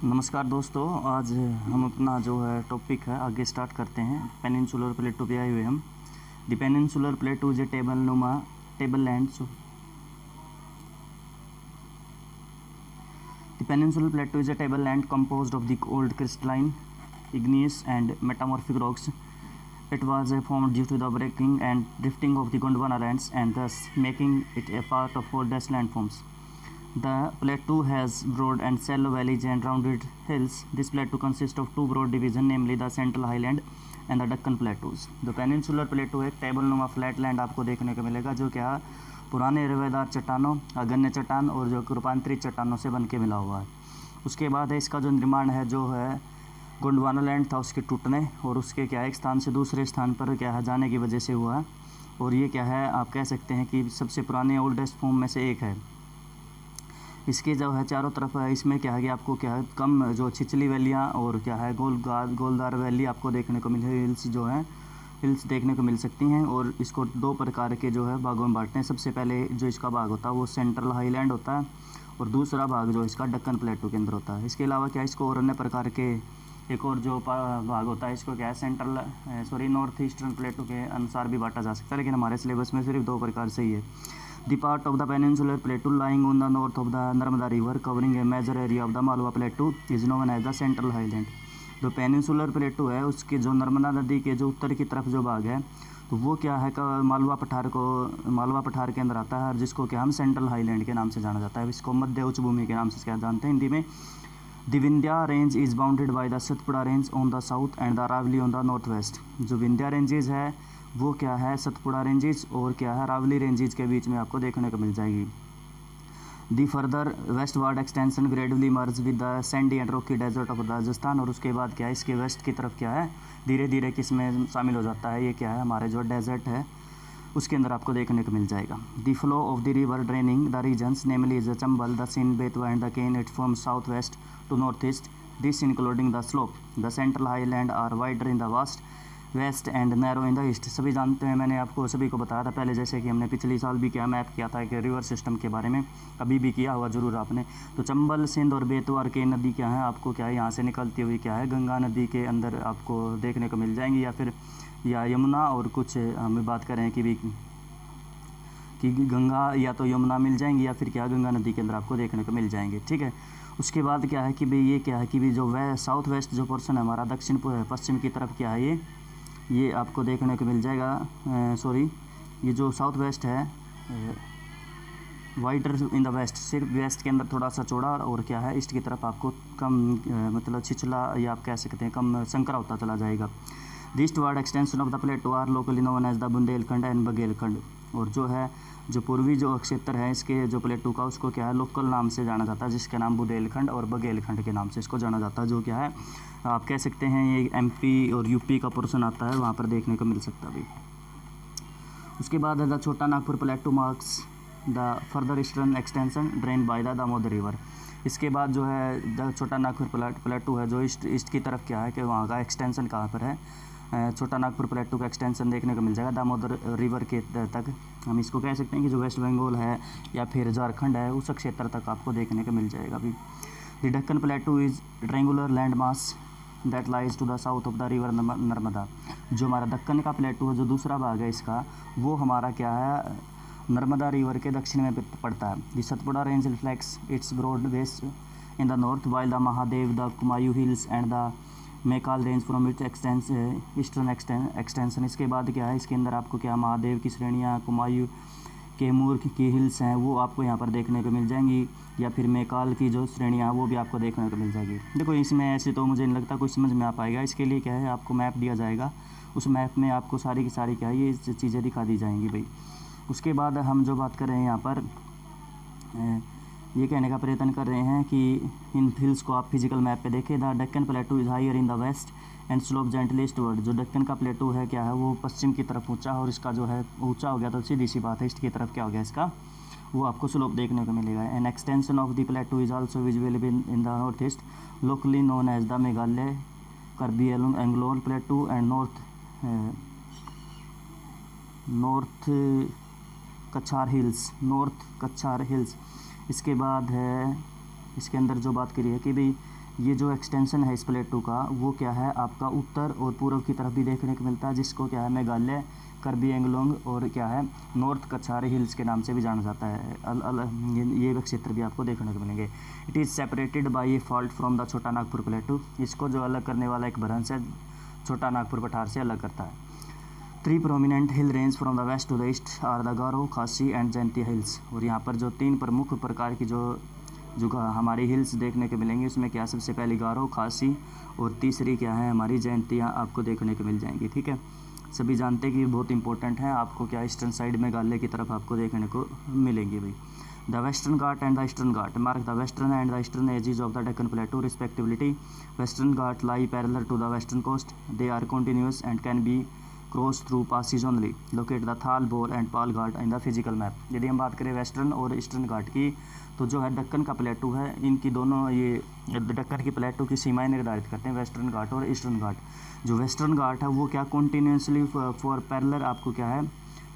नमस्कार दोस्तों, आज हम अपना जो है टॉपिक है आगे स्टार्ट करते हैं। पेनिनसुलर प्लेटू पे आए हुए हम। The peninsular plateau is A table land. The peninsular plateau is a tableland composed of the old crystalline, igneous and metamorphic rocks. It was formed due to the breaking and drifting of the Gondwana lands and thus making it a part of oldest landforms. The plateau has broad and shallow valleys and rounded hills. This plateau consists of two broad divisions, namely the Central Highland and the Deccan Plateaus. The peninsular plateau एक टेबलनुमा flat land आपको देखने को मिलेगा, जो क्या पुराने रेवेदार चट्टानों, अगन्य चट्टान और जो रूपांतरित चट्टानों से बन के मिला हुआ है। उसके बाद है इसका जो निर्माण है, जो है गोंडवाना लैंड था उसके टूटने और उसके क्या है एक स्थान से दूसरे स्थान पर क्या है जाने की वजह से हुआ है। और ये क्या है, आप कह सकते हैं कि सबसे पुराने ओल्डेस्ट फॉर्म में से एक है। इसके जो है चारों तरफ है, इसमें क्या है कि आपको क्या है कम जो छिछली वैलियाँ और क्या है गोलदार वैली आपको देखने को मिले, हिल्स देखने को मिल सकती हैं। और इसको दो प्रकार के जो है भागों में बांटते हैं। सबसे पहले जो इसका भाग होता है वो सेंट्रल हाईलैंड होता है और दूसरा भाग जो इसका डक्कन प्लेटू के अंदर होता है। इसके अलावा क्या इसको और अन्य प्रकार के एक और जो भाग होता है, इसको क्या है नॉर्थ ईस्टर्न प्लेटू के अनुसार भी बांटा जा सकता है, लेकिन हमारे सिलेबस में सिर्फ दो प्रकार से ही है। The part of the peninsular plateau lying on the north of the Narmada river covering a major area of the Malwa plateau is known as the central highland. जो पेनिनसुलर प्लेटू है उसके जो नर्मदा नदी के जो उत्तर की तरफ जो भाग है, तो वो क्या है मालवा पठार के अंदर आता है, और जिसको क्या हम सेंट्रल हाईलैंड के नाम से जाना जाता है। इसको मध्य उच्च भूमि के नाम से क्या जानते हैं हिंदी में। The Vindhya range is bounded by the Satpura range on the south and the Aravalli on the north west. जो विंध्या रेंजेज है वो क्या है सतपुड़ा रेंजेज और क्या है अरावली रेंजेज के बीच में आपको देखने को मिल जाएगी। The further westward extension gradually merge with the sandy and rocky desert of Rajasthan. और उसके बाद क्या है इसके वेस्ट की तरफ क्या है धीरे धीरे किसमें शामिल हो जाता है, ये क्या है हमारे जो डेजर्ट है उसके अंदर आपको देखने को मिल जाएगा। The flow of the river draining the regions namely is the Chambal, the Sindh, Betwa and the Ken it from south west to north east, this including the slope. The central highland are wider in the west and narrow in the east. सभी जानते हैं, मैंने आपको सभी को बताया था पहले, जैसे कि हमने पिछले साल भी क्या मैप किया था कि रिवर सिस्टम के बारे में, कभी भी किया हुआ ज़रूर आपने। तो चंबल, सिंध और बेतवा और केन नदी क्या है आपको क्या है यहाँ से निकलती हुई क्या है गंगा नदी के अंदर आपको देखने को मिल जाएंगी, या फिर यमुना। और कुछ हम बात करें कि गंगा या तो यमुना मिल जाएंगी या फिर क्या गंगा नदी के अंदर आपको देखने को मिल जाएंगे, ठीक है। उसके बाद क्या है कि भाई ये क्या है कि भी जो साउथ वेस्ट जो पोर्शन है हमारा दक्षिण पश्चिम की तरफ क्या है ये आपको देखने को मिल जाएगा। ये जो साउथ वेस्ट है वाइडर इन द वेस्ट, सिर्फ वेस्ट के अंदर थोड़ा सा चौड़ा और क्या है ईस्ट की तरफ आपको कम मतलब छिछला या आप कह सकते हैं कम संकरा होता चला जाएगा। The eastward extension of the plateau are locally known as the Bundelkhand and Baghelkhand. और जो पूर्वी जो क्षेत्र है इसके जो प्लेटू का उसको क्या है लोकल नाम से जाना जाता है, जिसका नाम बुंदेलखंड और बघेलखंड के नाम से इसको जाना जाता है। जो क्या है आप कह सकते हैं ये एमपी और यूपी का पोर्शन आता है, वहाँ पर देखने को मिल सकता है भी। उसके बाद है द छोटा Nagpur प्लेटू marks the further eastern extension drain by the Damodar river. इसके बाद जो है द छोटा नागपुर प्लेटू है जो ईस्ट की तरफ क्या है कि वहाँ का एक्सटेंशन कहाँ पर है, छोटा नागपुर प्लेटू का एक्सटेंशन देखने को मिल जाएगा दामोदर रिवर के तक। हम इसको कह सकते हैं कि जो वेस्ट बंगाल है या फिर झारखंड है उस क्षेत्र तक आपको देखने को मिल जाएगा अभी। The Deccan plateau is triangular land mass that lies to the south of the river Narmada. जो हमारा दक्कन का प्लेटू है जो दूसरा भाग है इसका, वो हमारा क्या है नर्मदा रिवर के दक्षिण में पड़ता है। The Satpura range reflects its broad base in the north while the Mahadev, the Kumaon hills and the Maikal range from its eastern extension. इसके बाद क्या है इसके अंदर आपको क्या महादेव की श्रेणियाँ, कुमायूं कैमूर की हिल्स हैं वो आपको यहाँ पर देखने को मिल जाएंगी, या फिर मेकाल की जो श्रेणियाँ वो भी आपको देखने को मिल जाएगी। देखो इसमें ऐसे तो मुझे नहीं लगता कुछ समझ में आ पाएगा, इसके लिए क्या है आपको मैप दिया जाएगा, उस मैप में आपको सारी की सारी क्या है ये चीज़ें दिखा दी जाएंगी भाई। उसके बाद हम जो बात कर रहे हैं यहाँ पर ये कहने का प्रयत्न कर रहे हैं कि इन हिल्स को आप फिजिकल मैप पे देखें। The Deccan plateau is higher in the west and slope gently eastward. जो डक्कन का प्लेटू है क्या है वो पश्चिम की तरफ ऊंचा है, और इसका जो है ऊंचा हो गया तो सीधी सी बात है ईस्ट की तरफ क्या हो गया इसका वो आपको स्लोप देखने को मिलेगा। An extension of the plateau is also visible in the north east locally known as the Meghalaya Karbi Anglong plateau and north Cachar hills. इसके बाद है इसके अंदर जो बात करी है कि भाई ये जो एक्सटेंशन है इस प्लेटू का वो क्या है आपका उत्तर और पूर्व की तरफ भी देखने को मिलता है, जिसको क्या है मेघालय, कार्बी एंगलोंग और क्या है नॉर्थ कछारी हिल्स के नाम से भी जाना जाता है। ये क्षेत्र भी आपको देखने को मिलेंगे। It is separated by A fault from the छोटा नागपुर प्लेटू। इसको जो अलग करने वाला एक भ्रंश है छोटा नागपुर पठार से अलग करता है। 3 prominent hill range from the west to the east are the Garo, Khasi and Jaintia hills. और यहाँ पर जो 3 प्रमुख प्रकार की जो हमारी हिल्स देखने को मिलेंगी उसमें क्या सबसे पहली गारो, खासी और तीसरी क्या है हमारी जयंतियाँ आपको देखने को मिल जाएंगी। ठीक है, सभी जानते हैं कि बहुत इंपॉर्टेंट है, आपको क्या ईस्टर्न साइड मेघालय की तरफ आपको देखने को मिलेंगी भाई। The western ghat and the eastern ghat mark the western and the eastern edges of the Deccan plateau respectively. Western ghat lie parallel to the western coast, they are continuous and can be cross through passes only. Locate the Thal, Bor and Pal ghat in the physical map. यदि हम बात करें western और eastern घाट की, तो जो है दक्कन का प्लेटू है, इनकी दोनों ये दक्कन की प्लेटू की सीमाएं निर्धारित करते हैं, वेस्टर्न घाट और ईस्टर्न घाट। जो वेस्टर्न घाट है वो क्या कॉन्टीन्यूसली फॉर पैरेलल आपको क्या है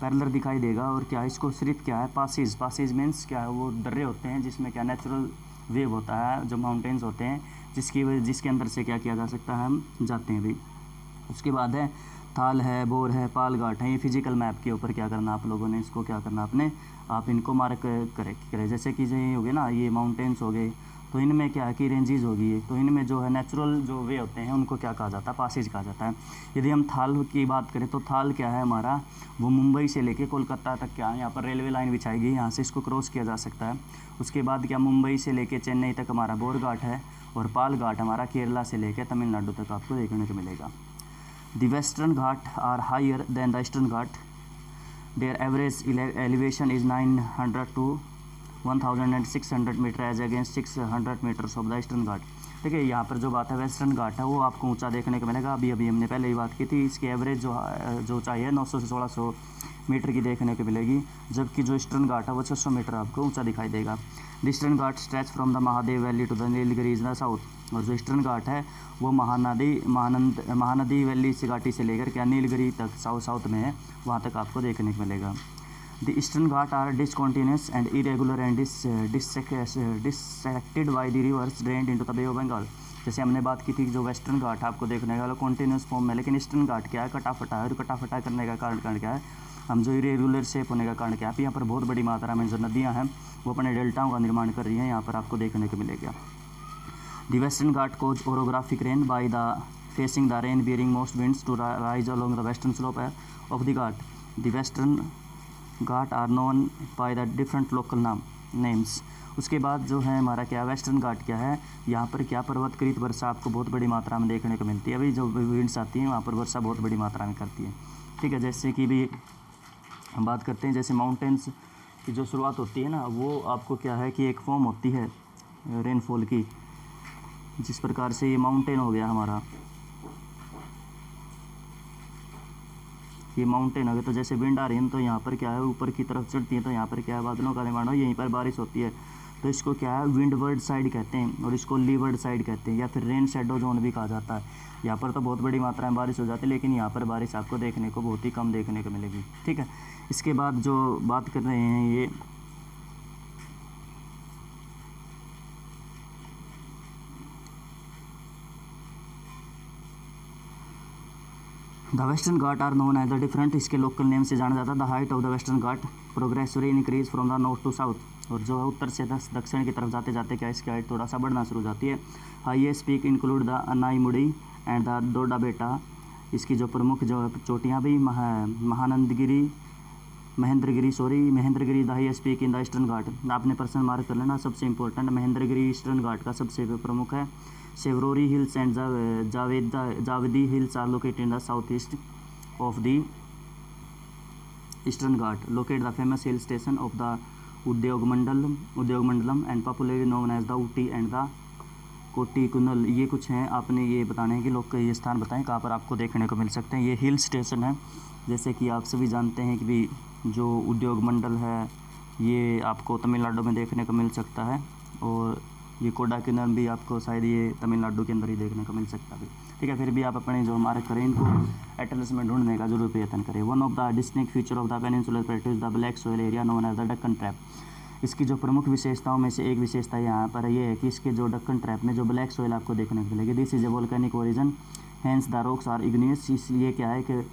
पैरेलल दिखाई देगा, और क्या इसको सिर्फ क्या है पासिस मीन्स क्या है वो दर्रे होते हैं जिसमें क्या नेचुरल वेव होता है, जो माउंटेन्स होते हैं जिसके अंदर से क्या किया जा सकता है हम जाते हैं भी। उसके बाद है थाल है, बोर है, पाल घाट है। ये फिजिकल मैप के ऊपर क्या करना आप लोगों ने इसको क्या करना आपने आप इनको मार्क करें। जैसे कि ये हो गए ना, ये माउंटेन्स हो गए, तो इनमें क्या है कि रेंजेस होगी, तो इनमें जो है नेचुरल जो वे होते हैं उनको क्या कहा जाता है पासेज कहा जाता है। यदि हम थाल की बात करें तो थाल क्या है हमारा वो मुंबई से लेके कोलकाता तक क्या है यहाँ पर रेलवे लाइन बिछाई गई, यहाँ से इसको क्रॉस किया जा सकता है। उसके बाद क्या मुंबई से लेके चेन्नई तक हमारा बोर घाट है, और पाल घाट हमारा केरला से लेकर तमिलनाडु तक आपको देखने को मिलेगा। The western Ghat are higher than the eastern Ghat. Their average elevation is 900 to 1600 metre as against 600 metres of the eastern ghat. ठीक है, यहाँ पर जो बात है वेस्टर्न घाट है वो आपको ऊंचा देखने को मिलेगा। अभी हमने पहले ही बात की थी, इसकी एवरेज जो ऊंचाई है 900 से 1600 मीटर की देखने को मिलेगी, जबकि जो ईस्टर्न घाट है वो 600 मीटर आपको ऊंचा दिखाई देगा। The eastern Ghat stretch from the Mahadev valley to the Nilgiri in the south. और जो ईस्टर्न घाट है वो महानदी वैली से घाटी से लेकर क्या नीलगिरी तक साउथ में है, वहाँ तक आपको देखने को मिलेगा। The eastern ghat are discontinuous and irregular and dissected by the rivers drained into the Bay of Bengal. जैसे हमने बात की थी कि जो वेस्टर्न घाट आपको देखने का कॉन्टिन्यूस फॉर्म में, लेकिन ईस्टर्न घाट क्या है कटाफटा है, और कटाफटा करने का कारण क्या है हम जो इरेगुलर शेप होने का कारण क्या है, यहाँ पर बहुत बड़ी मात्रा में जो नदियाँ हैं वो अपने डेल्टाओं का निर्माण कर रही हैं, यहाँ पर आपको देखने को मिलेगा। The western Ghat cause orographic rain by the facing the rain bearing most winds to rise along the western slope of the Ghat. The western Ghat are known by the different local names. उसके बाद जो है हमारा क्या western घाट क्या है, यहाँ पर क्या पर्वतकृत वर्षा आपको बहुत बड़ी मात्रा में देखने को मिलती है। अभी जो विंड्स आती हैं वहाँ पर वर्षा बहुत बड़ी मात्रा में करती है। ठीक है, जैसे कि भी हम बात करते हैं, जैसे माउंटेन्स की जो शुरुआत होती है ना वो आपको क्या है कि एक फॉर्म होती है रेनफॉल की, जिस प्रकार से ये माउंटेन हो गया हमारा, ये माउंटेन हो गया, तो जैसे विंड आ रही है तो यहाँ पर क्या है ऊपर की तरफ चढ़ती है, तो यहाँ पर क्या है बादलों का निर्माण हो, यहीं पर बारिश होती है, तो इसको क्या है विंडवर्ड साइड कहते हैं, और इसको लीवर्ड साइड कहते हैं, या फिर रेन शेडो जोन भी कहा जाता है। यहाँ पर तो बहुत बड़ी मात्रा में बारिश हो जाती है, लेकिन यहाँ पर बारिश आपको देखने को बहुत ही कम देखने को मिलेगी। ठीक है, इसके बाद जो बात कर रहे हैं ये the western Ghat are known as the different, इसके लोकल नेम से जाना जाता है। The height of the western Ghat progressively increase from the north to south, और जो है उत्तर से दक्षिण की तरफ जाते जाते क्या इसकी हाइट थोड़ा सा बढ़ना शुरू हो जाती है। Highest peak include the Anaimudi and the Doda Betta. इसकी जो प्रमुख जो चोटियाँ भी Mahendragiri the highest peak in the eastern ghat. आपने पर्सन मार्क कर लेना, सबसे इंपॉर्टेंट महेंद्रगिरी ईस्टर्न घाट का सबसे प्रमुख है। Shevaroy hills and Javadi hills are located in the south east of the eastern ghat. Locate the famous hill station of the Udagamandalam and popularly known as the Ooty and the Kodaikanal. ये कुछ हैं, आपने ये बताने हैं कि लोग ये स्थान बताएं कहाँ पर आपको देखने को मिल सकते हैं। ये हिल स्टेशन है, जैसे कि आप सभी जानते हैं कि भी जो उद्योग मंडल है ये आपको तमिलनाडु में देखने को मिल सकता है, और ये कोडाकिनल भी आपको शायद ये तमिलनाडु के अंदर ही देखने को मिल सकता है। ठीक है, फिर भी आप अपने जो मार्क करें इनको एटलस में ढूंढने का जरूर प्रयत्न करें। One of the distinct feature of the peninsular plateau is the black soil area known as the Deccan trap. इसकी जो प्रमुख विशेषताओं में से एक विशेषता यहाँ पर ये है कि इसके जो दक्कन ट्रैप में जो ब्लैक सोइल आपको देखने को मिलेगी। This is a volcanic origin, hence the rocks are igneous. इसलिए क्या है कि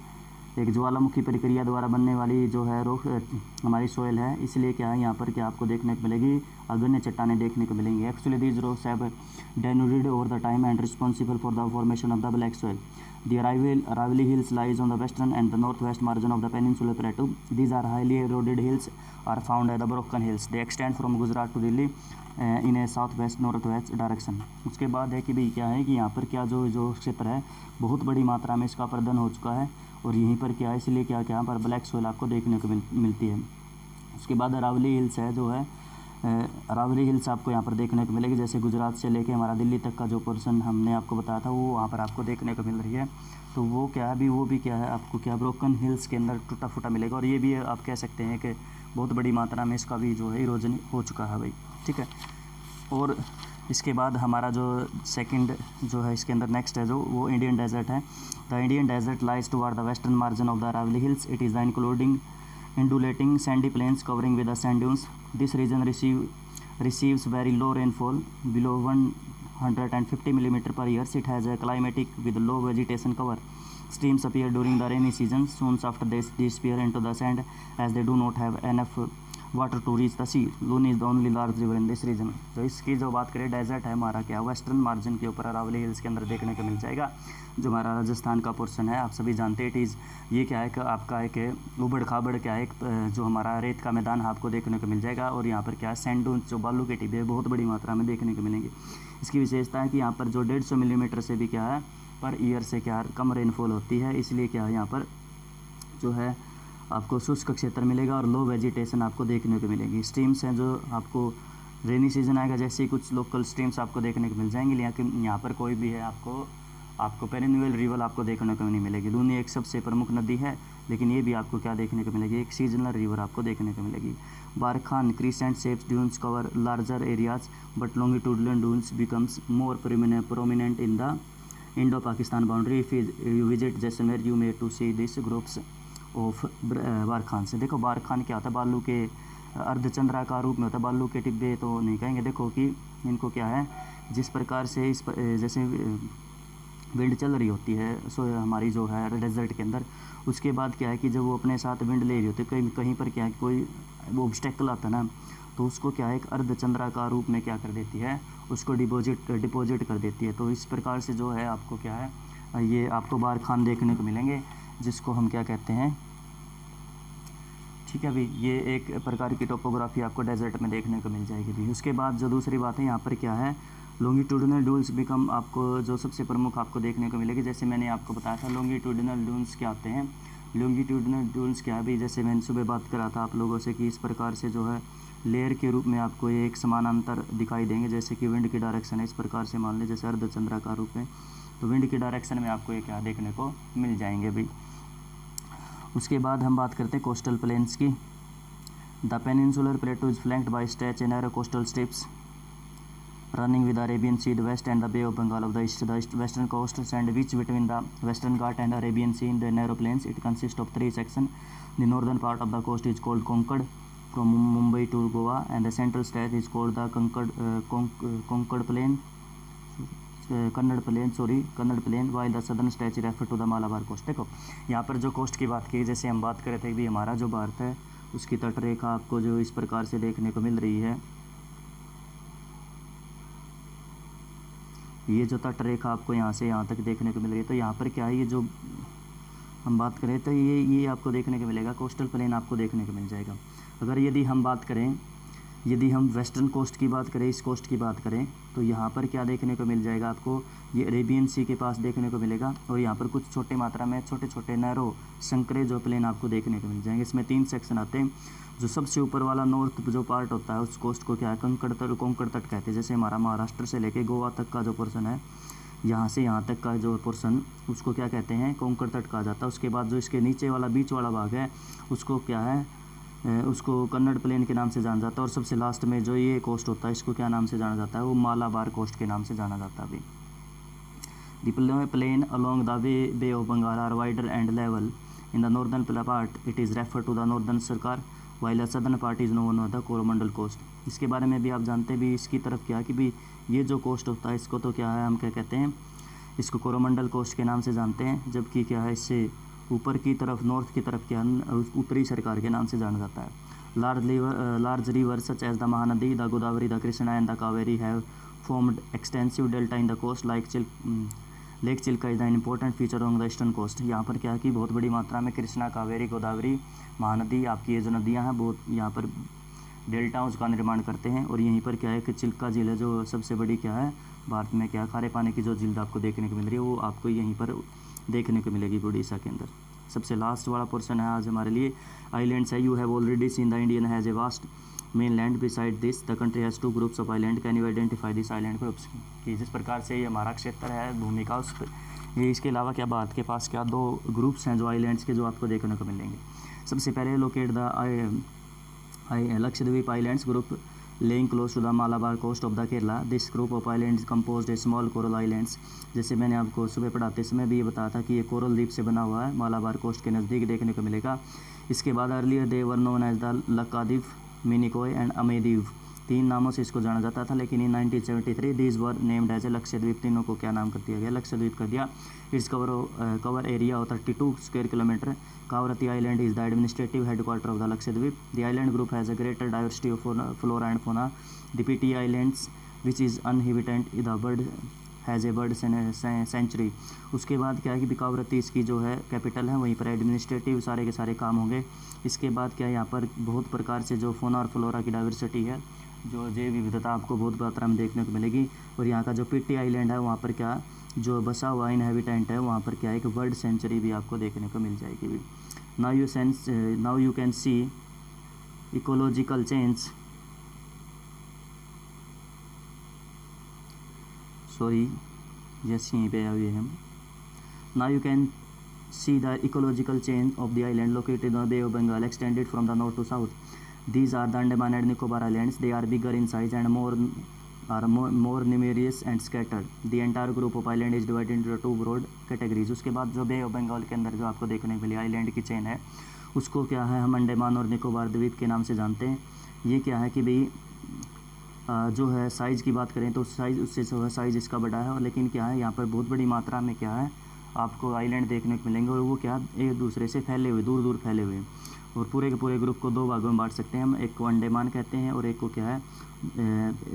एक ज्वालामुखी प्रक्रिया द्वारा बनने वाली जो है रॉक हमारी सोइल है, इसलिए क्या है यहाँ पर क्या आपको देखने को मिलेगी, अग्न्य चट्टानें देखने को मिलेंगी। Actually these rocks have denuded over the time and responsible for the formation of the black soil. The Aravalli Hills lies on the western and the northwest margin of the peninsular plateau. These are highly eroded hills are found at the Broken Hills. They extend from Gujarat to Delhi in a southwest northwest direction. उसके बाद है कि भाई क्या है कि यहाँ पर क्या जो क्षेत्र है बहुत बड़ी मात्रा में इसका प्रदन हो चुका है और यहीं पर क्या है, इसलिए क्या यहाँ पर ब्लैक सोइल आपको देखने को मिलती है। उसके बाद अरावली हिल्स है जो है, अरावली हिल्स आपको यहाँ पर देखने को मिलेगी। जैसे गुजरात से लेके हमारा दिल्ली तक का जो पोर्शन हमने आपको बताया था वो वहाँ पर आपको देखने को मिल रही है। तो वो क्या है अभी, वो भी क्या है आपको क्या ब्रोकन हिल्स के अंदर टूटा फूटा मिलेगा और ये भी आप कह सकते हैं कि बहुत बड़ी मात्रा में इसका भी जो है इरोजन हो चुका है भाई, ठीक है। और इसके बाद हमारा जो सेकंड जो है इसके अंदर नेक्स्ट है जो वो इंडियन डेजर्ट है। The Indian desert lies toward the western margin of the Aravalli hills. It is the including undulating sandy plains covering with the sand dunes. This region receives very low rainfall, below 150 mm per year. It has a climatic with low vegetation cover. Streams appear during the rainy season. Soon after they disappear into the sand as they do not have enough water to reach the sea. Luni is the only large river in this region. तो इसकी जो बात करें desert है हमारा क्या western margin के ऊपर अरावली हिल्स के अंदर देखने को मिल जाएगा। जो हमारा राजस्थान का पोर्शन है आप सभी जानते हैं, इट इज़ ये क्या है कि आपका एक उबड़ खाबड़ क्या है, एक जो हमारा रेत का मैदान आपको देखने को मिल जाएगा और यहाँ पर क्या है सैंड डून्स जो बालू के टिब्बे बहुत बड़ी मात्रा में देखने को मिलेंगे। इसकी विशेषता है कि यहाँ पर जो 150 मिलीमीटर से भी क्या है पर ईयर से क्या कम रेनफॉल होती है, इसलिए क्या है यहाँ पर जो है आपको शुष्क क्षेत्र मिलेगा और लो वेजिटेशन आपको देखने को मिलेगी। स्ट्रीम्स हैं जो आपको रेनी सीजन आएगा जैसे ही कुछ लोकल स्ट्रीम्स आपको देखने को मिल जाएंगी, लेकिन यहाँ पर कोई भी है आपको पेरिन्यूअल रिवर आपको देखने को नहीं मिलेगी। लूनी एक सबसे प्रमुख नदी है लेकिन ये भी आपको क्या देखने को मिलेगी, एक सीजनल रिवर आपको देखने को मिलेगी। Barchan crescent shapes dunes cover larger areas but longitudinal dunes becomes more prominent in the Indo Pakistan boundary. If you visit Jaisalmer you may to see this groups of barchan से। देखो बारखान क्या होता है, बालू के अर्धचंद्राकार रूप में होता है, बालू के टिब्बे तो नहीं कहेंगे। देखो कि इनको क्या है जिस प्रकार से जैसे विंड चल रही होती है सो हमारी जो है डेजर्ट के अंदर, उसके बाद क्या है कि जब वो अपने साथ विंड ले रही होती है कहीं पर क्या है कोई वो ऑब्स्टेकल आता है ना, तो उसको क्या है एक अर्धचंद्राकार रूप में क्या कर देती है, उसको डिपॉजिट कर देती है। तो इस प्रकार से जो है आपको क्या है ये आपको बारखान देखने को मिलेंगे जिसको हम क्या कहते हैं, ठीक है भाई। ये एक प्रकार की टोपोग्राफी आपको डेजर्ट में देखने को मिल जाएगी भी। उसके बाद जो दूसरी बात है यहाँ पर क्या है लॉन्गिट्यूडिनल ड्यून्स बिकम आपको जो सबसे प्रमुख आपको देखने को मिलेगी। जैसे मैंने आपको बताया था लॉन्गिट्यूडिनल ड्यून्स क्या आते हैं। लॉन्गिट्यूडिनल ड्यून्स क्या है भाई, जैसे मैंने सुबह बात करा था आप लोगों से कि इस प्रकार से जो है लेयर के रूप में आपको एक समानांतर दिखाई देंगे। जैसे कि विंड की डायरेक्शन है इस प्रकार से मान लें जैसे अर्धचंद्राकार रूप में, तो विंड की डायरेक्शन में आपको ये क्या देखने को मिल जाएंगे भाई। उसके बाद हम बात करते हैं कोस्टल प्लेन्स की। The peninsular plateau is flanked by stretch and narrow coastal strips running with the Arabian Sea, the west and the Bay of Bengal of the east. The western coast sandwiched between the Western Ghat and Arabian Sea in the narrow plains. It consists of three sections. The northern part of the coast is called Konkan from Mumbai to Goa, and the central stretch is called the Kannada plain, while the southern stretch is referred to the Malabar coast. देखो यहाँ पर जो coast की बात की, जैसे हम बात कर रहे थे कि हमारा जो भारत है उसकी तटरेखा आपको जो इस प्रकार से देखने को मिल रही है, ये जो तटरेखा आपको यहाँ से यहाँ तक देखने को मिल रही है। तो यहाँ पर क्या है ये जो हम बात करें तो ये आपको देखने को मिलेगा, कोस्टल प्लेन आपको देखने को मिल जाएगा। अगर यदि हम बात करें, यदि हम वेस्टर्न कोस्ट की बात करें, इस कोस्ट की बात करें, तो यहाँ पर क्या देखने को मिल जाएगा आपको, ये अरेबियन सी के पास देखने को मिलेगा और यहाँ पर कुछ छोटे मात्रा में छोटे छोटे नैरो संकरे जो प्लेन आपको देखने को मिल जाएंगे। इसमें 3 सेक्शन आते हैं। जो सबसे ऊपर वाला नॉर्थ जो पार्ट होता है उस कोस्ट को क्या है कोंकण तट कहते हैं। जैसे हमारा महाराष्ट्र से लेके गोवा तक का जो पोर्शन है, यहाँ से यहाँ तक का जो पोर्शन उसको क्या कहते हैं कोंकण तट कहा जाता है। उसके बाद जो इसके नीचे वाला बीच वाला भाग है उसको क्या है उसको कन्नड़ प्लेन के नाम से जाना जाता है। और सबसे लास्ट में जो ये कोस्ट होता है इसको क्या नाम से जाना जाता है, वो मालाबार कोस्ट के नाम से जाना जाता है अभी। The plain along the Bay of Bengal are wider and level in the northern part it is refer to the northern Circar while southern part is known the Coromandel coast. इसके बारे में भी आप जानते भी इसकी तरफ क्या कि भी ये जो कोस्ट होता है इसको तो क्या है हम क्या कहते हैं, इसको कोरोमंडल कोस्ट के नाम से जानते हैं, जबकि क्या है इससे ऊपर की तरफ नॉर्थ की तरफ क्या उत्तरी सरकार के नाम से जाना जाता है। Large river such as the Mahanadi, the Godavari, the Krishna and the Kaveri have formed extensive delta in the coast like lake Chilka is the important feature on the eastern coast. यहाँ पर क्या है कि बहुत बड़ी मात्रा में कृष्णा, कावेरी, गोदावरी, महानदी आपकी ये जो नदियाँ हैं बहुत यहाँ पर डेल्टाओं का निर्माण करते हैं। और यहीं पर क्या है कि चिल्का झील है जो सबसे बड़ी क्या है भारत में क्या खारे पानी की जो झील आपको देखने को मिल रही है वो आपको यहीं पर देखने को मिलेगी उड़ीसा के अंदर। सबसे लास्ट वाला पोर्शन है आज हमारे लिए आइलैंड्स है। You have already seen the Indian has a vast mainland beside this the country has two groups of island, can you identify these island groups। कि जिस प्रकार से ये हमारा क्षेत्र है भूमि का उस पर ये इसके अलावा क्या भारत के पास क्या दो ग्रुप्स हैं जो आइलैंड्स के जो आपको देखने को मिलेंगे। सबसे पहले locate the Lakshadweep islands group laying close to the Malabar coast of the Kerala। This group of islands composed a small coral islands। जैसे मैंने आपको सुबह पढ़ाते समय भी ये बताया था कि ये कोरल द्वीप से बना हुआ है, मालाबार कोस्ट के नज़दीक देखने को मिलेगा। इसके बाद earlier they were known as the Laccadive, Minicoy and Amindivi, तीन नामों से इसको जाना जाता था, लेकिन in 1973 these were named as a Lakshadweep. तीनों को क्या नाम कर दिया गया, लक्षद्वीप कर दिया। Its cover area of 32 square kilometre. Kavaratti island is the administrative headquarter of the Lakshadweep. The island group has a greater diversity of flora and fauna. The Pitti islands which is uninhabited the bird has a bird sanctuary. उसके बाद क्या है कि बिकावरती इसकी जो है capital है, वहीं पर एडमिनिस्ट्रेटिव सारे के सारे काम होंगे। इसके बाद क्या है यहाँ पर बहुत प्रकार से जो फोना और फ्लोरा की डाइवर्सिटी है, जो जैव विविधता आपको बहुत मात्रा में देखने को मिलेगी। और यहाँ का जो पीटी आइलैंड है वहाँ पर क्या जो बसा हुआ इनहेबिटेंट है वहाँ पर क्या है एक बर्ड सेंचुरी भी आपको देखने को मिल जाएगी। Now you can see ecological change, sorry जैसे यहीं पे आए हम। Now you can see the ecological change of the island located in the Bay of Bengal extended from the north to south. These are the Andaman and Nicobar Islands. They are bigger in size and more numerous and scattered. The entire group of island is divided into two broad categories। उसके बाद जो बे of Bengal के अंदर जो आपको देखने के लिए आइलैंड की चेन है उसको क्या है हम अंडमान और निकोबार द्वीप के नाम से जानते हैं। ये क्या है कि भाई जो है साइज़ की बात करें तो साइज़ उससे जो है साइज़ इसका बड़ा है, और लेकिन क्या है यहाँ पर बहुत बड़ी मात्रा में क्या है आपको आइलैंड देखने को मिलेंगे और वो क्या एक दूसरे से फैले हुए दूर दूर फैले हुए। और पूरे के पूरे ग्रुप को दो भागों में बांट सकते हैं हम, एक को अंडमान कहते हैं और एक को क्या है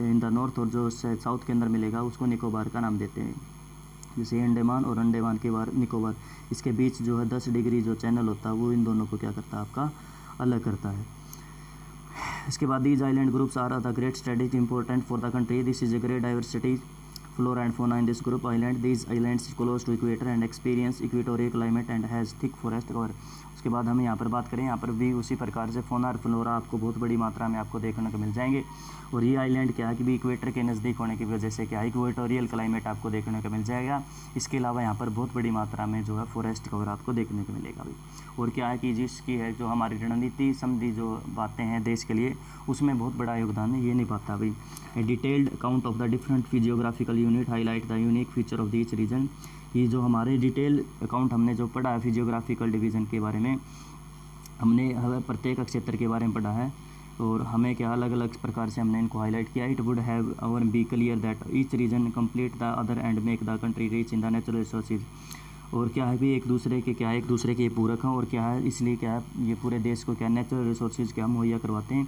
इन द नॉर्थ और जो साउथ के अंदर मिलेगा उसको निकोबार का नाम देते हैं। जैसे अंडमान और अंडमान के बाद निकोबार, इसके बीच जो है 10 डिग्री जो चैनल होता है वो इन दोनों को क्या करता है आपका अलग करता है। इसके बाद these island groups are the great strategic important for the country. This is a great diversity flora and fauna in this group island. These islands is close to equator and experience equatorial climate and has thick forest cover। उसके बाद हम यहाँ पर बात करें, यहाँ पर भी उसी प्रकार से फोना और फ्लोरा आपको बहुत बड़ी मात्रा में आपको देखने को मिल जाएंगे। और ये आइलैंड क्या है कि भी इक्वेटर के नज़दीक होने की वजह से क्या है इक्वेटोरियल क्लाइमेट आपको देखने को मिल जाएगा। इसके अलावा यहाँ पर बहुत बड़ी मात्रा में जो है फॉरेस्ट कवर आपको देखने को मिलेगा भाई। और क्या है कि जिसकी है जो हमारी रणनीति संबंधी जो बातें हैं देश के लिए उसमें बहुत बड़ा योगदान है, ये नहीं पाता भाई। ए detailed account of the different physiographical unit highlight the unique feature of each reason. ये जो हमारे डिटेल अकाउंट हमने जो पढ़ा है फिजियोग्राफिकल डिवीज़न के बारे में, हमने हमें प्रत्येक क्षेत्र के बारे में पढ़ा है और हमें क्या अलग अलग प्रकार से हमने इनको हाईलाइट किया। It would have our be clear that each region complete the other and make the country rich in the natural resources. और क्या है भी एक दूसरे के क्या है एक दूसरे के पूरक हैं और क्या है इसलिए क्या है ये पूरे देश को क्या नेचुरल रिसोर्सेज क्या मुहैया करवाते हैं।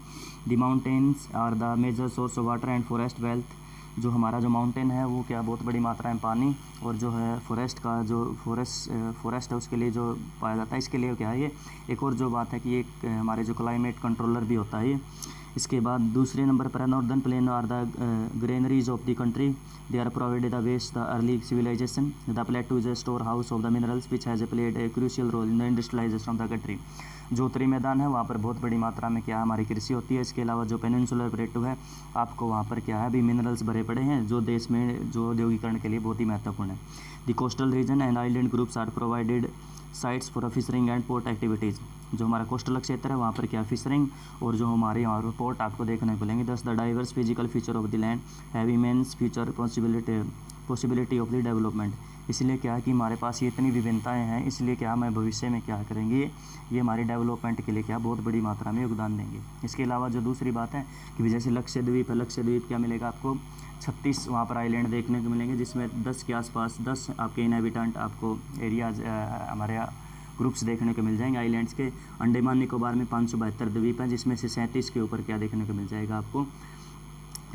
The mountains are the major source of water and forest wealth. जो हमारा जो माउंटेन है वो क्या बहुत बड़ी मात्रा में पानी और जो है फॉरेस्ट का जो फॉरेस्ट है उसके लिए जो पाया जाता है। इसके लिए क्या है ये एक और जो बात है कि एक हमारे जो क्लाइमेट कंट्रोलर भी होता है ये। इसके बाद दूसरे नंबर पर है northern plain are the granaries of the country. They are provided the west the early civilization. The plateau is a storehouse of the minerals which has played a crucial role in the industrialization of the country. जो उत्तरी मैदान है वहाँ पर बहुत बड़ी मात्रा में क्या हमारी कृषि होती है। इसके अलावा जो पेनिनसुलर प्लेटू है आपको वहाँ पर क्या है भी मिनरल्स भरे पड़े हैं जो देश में जो औद्योगिकरण के लिए बहुत ही महत्वपूर्ण है। The coastal region and island groups are provided sites for fishing and port activities. जो हमारा कोस्टल क्षेत्र है वहाँ पर क्या फिशरिंग और जो हमारे यहाँ पर पोर्ट आपको देखने को मिलेंगे। दस the diverse physical feature of the land have immense future possibility of the development. इसलिए क्या है कि हमारे पास ये इतनी विभिन्नताएं हैं, इसलिए क्या मैं भविष्य में क्या करेंगे, ये हमारी डेवलपमेंट के लिए क्या बहुत बड़ी मात्रा में योगदान देंगे। इसके अलावा जो दूसरी बात है कि जैसे लक्षद्वीप है, लक्षद्वीप क्या मिलेगा आपको 36 वहाँ पर आइलैंड देखने को मिलेंगे, जिसमें 10 के आसपास 10 आपके इनहेबिटेंट आपको एरियाज हमारे ग्रुप्स देखने को मिल जाएंगे आइलैंड्स के। अंडमान निकोबार में 572 द्वीप हैं, जिसमें से 37 के ऊपर क्या देखने को मिल जाएगा आपको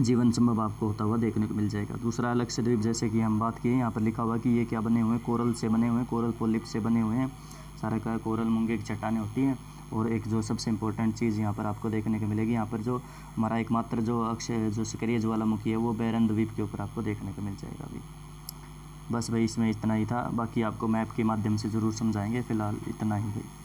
जीवन संभव आपको होता हुआ देखने को मिल जाएगा। दूसरा लक्षद्वीप जैसे कि हम बात किए, यहाँ पर लिखा हुआ कि ये क्या बने हुए हैं, कोरल से बने हुए हैं, कोरल पोलिप से बने हुए हैं, सारा का कोरल मूंगे की चट्टानें होती हैं। और एक जो सबसे इम्पोर्टेंट चीज़ यहाँ पर आपको देखने को मिलेगी, यहाँ पर जो हमारा एकमात्र जो अक्षय जो सक्रिय ज्वालामुखी है वो बैरन द्वीप के ऊपर आपको देखने को मिल जाएगा अभी। बस भाई इसमें इतना ही था, बाकी आपको मैप के माध्यम से ज़रूर समझाएंगे, फ़िलहाल इतना ही भाई।